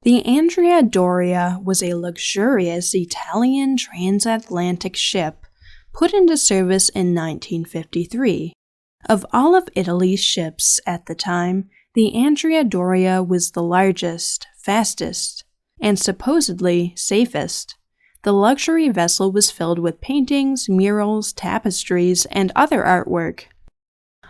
The Andrea Doria was a luxurious Italian transatlantic ship put into service in 1953. Of all of Italy's ships at the time, the Andrea Doria was the largest, fastest, and supposedly safest. The luxury vessel was filled with paintings, murals, tapestries, and other artwork.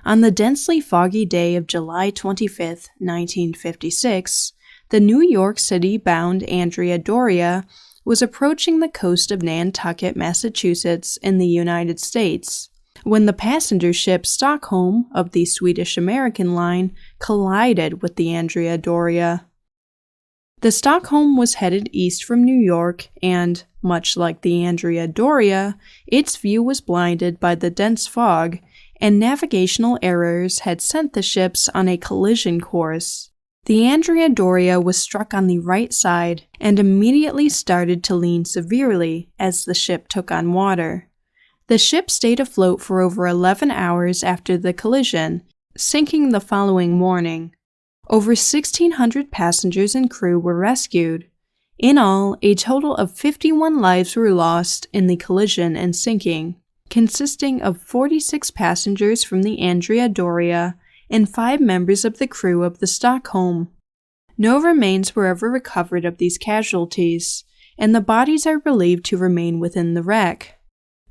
On the densely foggy day of July 25, 1956, the New York City-bound Andrea Doria was approaching the coast of Nantucket, Massachusetts, in the United States, when the passenger ship Stockholm of the Swedish-American line collided with the Andrea Doria. The Stockholm was headed east from New York, and, much like the Andrea Doria, its view was blinded by the dense fog, and navigational errors had sent the ships on a collision course. The Andrea Doria was struck on the right side and immediately started to lean severely as the ship took on water. The ship stayed afloat for over 11 hours after the collision, sinking the following morning. Over 1,600 passengers and crew were rescued. In all, a total of 51 lives were lost in the collision and sinking, consisting of 46 passengers from the Andrea Doria and 5 members of the crew of the Stockholm. No remains were ever recovered of these casualties, and the bodies are believed to remain within the wreck.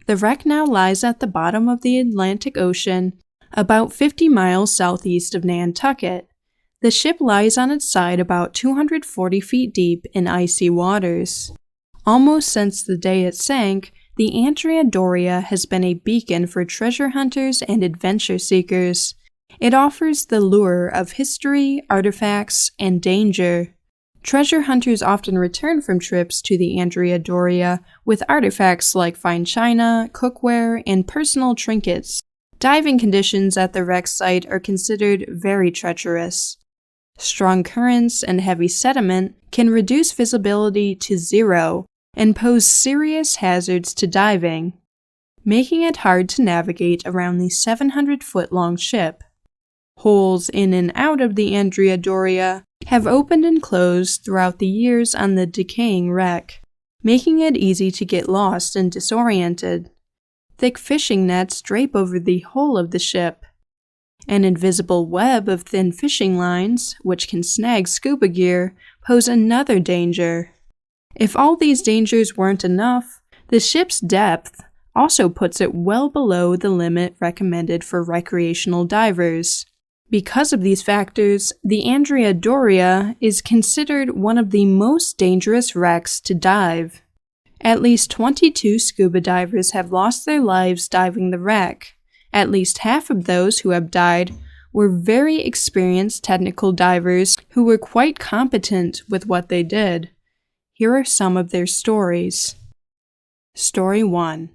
The wreck now lies at the bottom of the Atlantic Ocean, about 50 miles southeast of Nantucket. The ship lies on its side about 240 feet deep in icy waters. Almost since the day it sank, the Andrea Doria has been a beacon for treasure hunters and adventure seekers. It offers the lure of history, artifacts, and danger. Treasure hunters often return from trips to the Andrea Doria with artifacts like fine china, cookware, and personal trinkets. Diving conditions at the wreck site are considered very treacherous. Strong currents and heavy sediment can reduce visibility to zero and pose serious hazards to diving, making it hard to navigate around the 700-foot-long ship. Holes in and out of the Andrea Doria have opened and closed throughout the years on the decaying wreck, making it easy to get lost and disoriented. Thick fishing nets drape over the hull of the ship. An invisible web of thin fishing lines, which can snag scuba gear, pose another danger. If all these dangers weren't enough, the ship's depth also puts it well below the limit recommended for recreational divers. Because of these factors, the Andrea Doria is considered one of the most dangerous wrecks to dive. At least 22 scuba divers have lost their lives diving the wreck. At least half of those who have died were very experienced technical divers who were quite competent with what they did. Here are some of their stories. Story 1.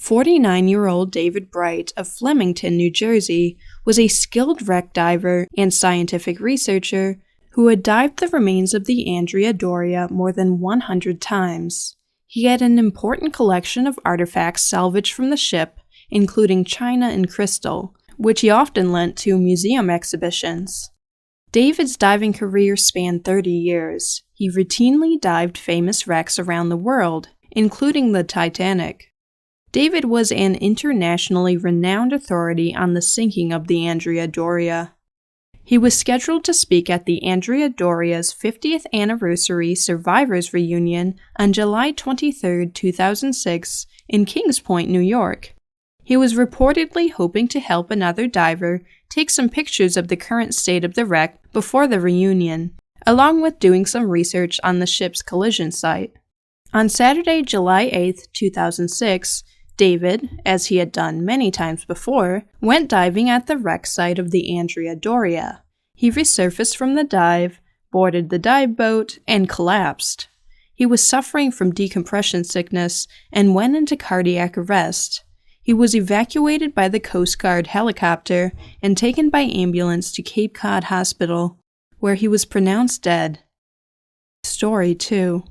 49-year-old David Bright of Flemington, New Jersey, was a skilled wreck diver and scientific researcher who had dived the remains of the Andrea Doria more than 100 times. He had an important collection of artifacts salvaged from the ship, including china and crystal, which he often lent to museum exhibitions. David's diving career spanned 30 years. He routinely dived famous wrecks around the world, including the Titanic. David was an internationally renowned authority on the sinking of the Andrea Doria. He was scheduled to speak at the Andrea Doria's 50th anniversary Survivors Reunion on July 23, 2006, in Kings Point, New York. He was reportedly hoping to help another diver take some pictures of the current state of the wreck before the reunion, along with doing some research on the ship's collision site. On Saturday, July 8, 2006, David, as he had done many times before, went diving at the wreck site of the Andrea Doria. He resurfaced from the dive, boarded the dive boat, and collapsed. He was suffering from decompression sickness and went into cardiac arrest. He was evacuated by the Coast Guard helicopter and taken by ambulance to Cape Cod Hospital, where he was pronounced dead. Story 2.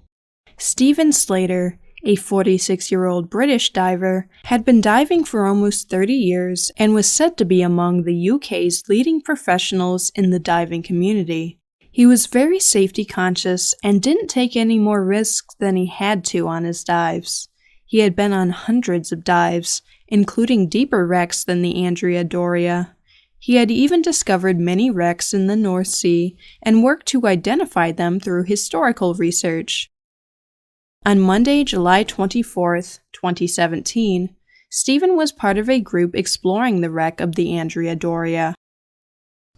Stephen Slater, a 46-year-old British diver, had been diving for almost 30 years and was said to be among the UK's leading professionals in the diving community. He was very safety conscious and didn't take any more risks than he had to on his dives. He had been on hundreds of dives, including deeper wrecks than the Andrea Doria. He had even discovered many wrecks in the North Sea and worked to identify them through historical research. On Monday, July 24, 2017, Stephen was part of a group exploring the wreck of the Andrea Doria.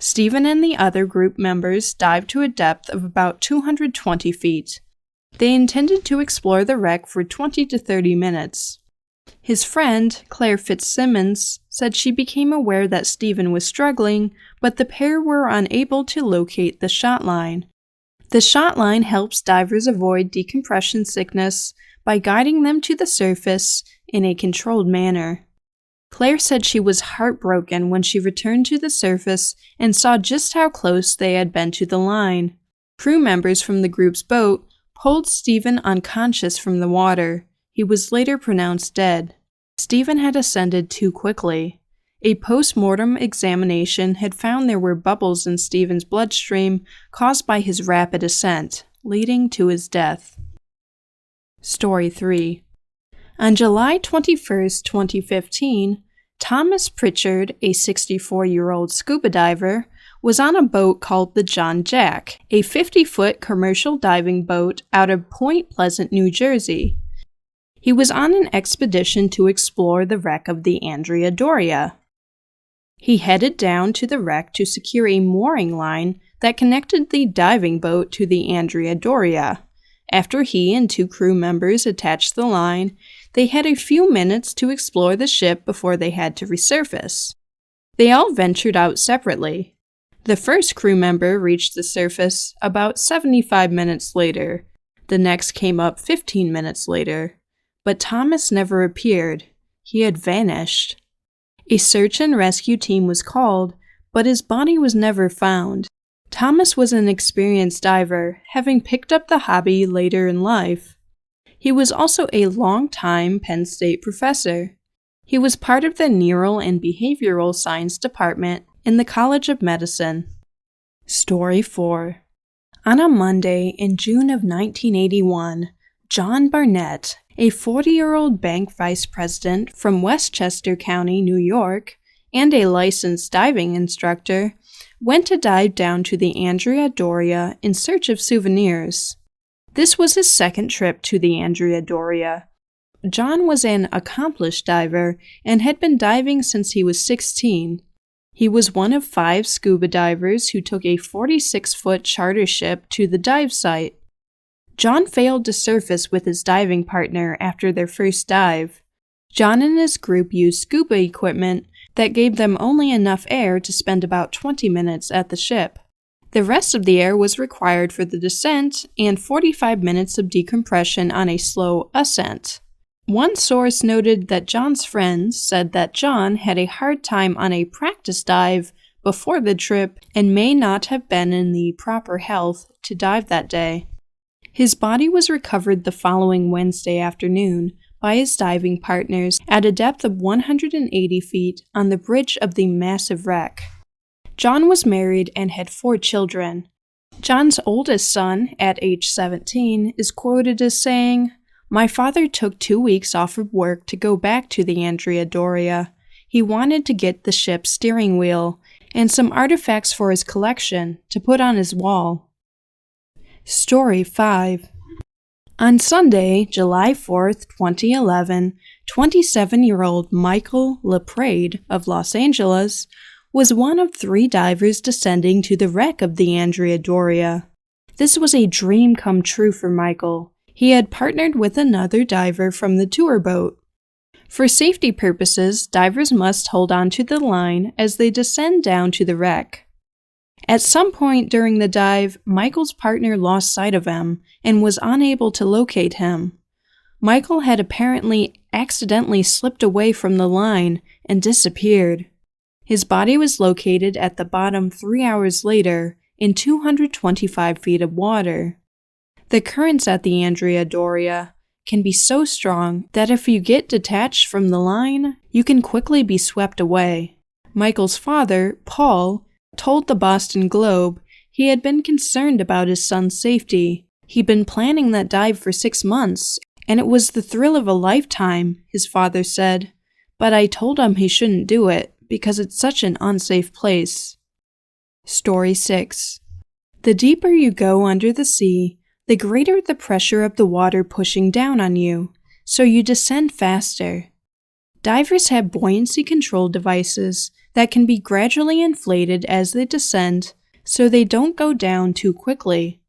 Stephen and the other group members dived to a depth of about 220 feet. They intended to explore the wreck for 20 to 30 minutes. His friend, Claire Fitzsimmons, said she became aware that Stephen was struggling, but the pair were unable to locate the shot line. The shot line helps divers avoid decompression sickness by guiding them to the surface in a controlled manner. Claire said she was heartbroken when she returned to the surface and saw just how close they had been to the line. Crew members from the group's boat pulled Stephen unconscious from the water. He was later pronounced dead. Stephen had ascended too quickly. A post-mortem examination had found there were bubbles in Stephen's bloodstream caused by his rapid ascent, leading to his death. Story 3. On July 21, 2015, Thomas Pritchard, a 64-year-old scuba diver, was on a boat called the John Jack, a 50-foot commercial diving boat out of Point Pleasant, New Jersey. He was on an expedition to explore the wreck of the Andrea Doria. He headed down to the wreck to secure a mooring line that connected the diving boat to the Andrea Doria. After he and 2 crew members attached the line, they had a few minutes to explore the ship before they had to resurface. They all ventured out separately. The first crew member reached the surface about 75 minutes later. The next came up 15 minutes later. But Thomas never appeared. He had vanished. A search and rescue team was called, but his body was never found. Thomas was an experienced diver, having picked up the hobby later in life. He was also a long-time Penn State professor. He was part of the Neural and Behavioral Science Department in the College of Medicine. Story 4. On a Monday in June of 1981, John Barnett, a 40-year-old bank vice president from Westchester County, New York, and a licensed diving instructor, went to dive down to the Andrea Doria in search of souvenirs. This was his second trip to the Andrea Doria. John was an accomplished diver and had been diving since he was 16. He was one of 5 scuba divers who took a 46-foot charter ship to the dive site. John failed to surface with his diving partner after their first dive. John and his group used scuba equipment that gave them only enough air to spend about 20 minutes at the ship. The rest of the air was required for the descent and 45 minutes of decompression on a slow ascent. One source noted that John's friends said that John had a hard time on a practice dive before the trip and may not have been in the proper health to dive that day. His body was recovered the following Wednesday afternoon by his diving partners at a depth of 180 feet on the bridge of the massive wreck. John was married and had 4 children. John's oldest son, at age 17, is quoted as saying, "My father took 2 weeks off of work to go back to the Andrea Doria. He wanted to get the ship's steering wheel and some artifacts for his collection to put on his wall." Story 5. On Sunday, July 4th, 2011, 27-year-old Michael LaPrade of Los Angeles was one of 3 divers descending to the wreck of the Andrea Doria. This was a dream come true for Michael. He had partnered with another diver from the tour boat. For safety purposes, divers must hold on to the line as they descend down to the wreck. At some point during the dive, Michael's partner lost sight of him and was unable to locate him. Michael had apparently accidentally slipped away from the line and disappeared. His body was located at the bottom 3 hours later in 225 feet of water. The currents at the Andrea Doria can be so strong that if you get detached from the line, you can quickly be swept away. Michael's father, Paul, told the Boston Globe He had been concerned about his son's safety. He'd been planning that dive for 6 months, and it was the thrill of a lifetime, his father said. But I told him he shouldn't do it, because it's such an unsafe place. Story 6. The deeper you go under the sea, the greater the pressure of the water pushing down on you, so you descend faster. Divers have buoyancy control devices that can be gradually inflated as they descend, so they don't go down too quickly.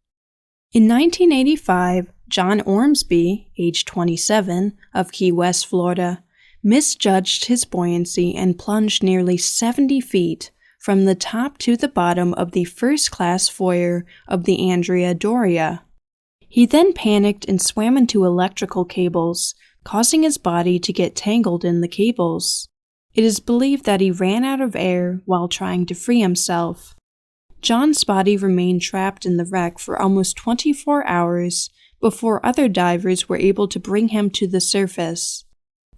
In 1985, John Ormsby, age 27, of Key West, Florida, misjudged his buoyancy and plunged nearly 70 feet from the top to the bottom of the first-class foyer of the Andrea Doria. He then panicked and swam into electrical cables, causing his body to get tangled in the cables. It is believed that he ran out of air while trying to free himself. John's body remained trapped in the wreck for almost 24 hours before other divers were able to bring him to the surface.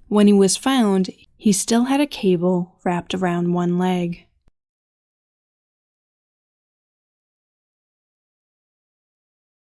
When he was found, he still had a cable wrapped around one leg.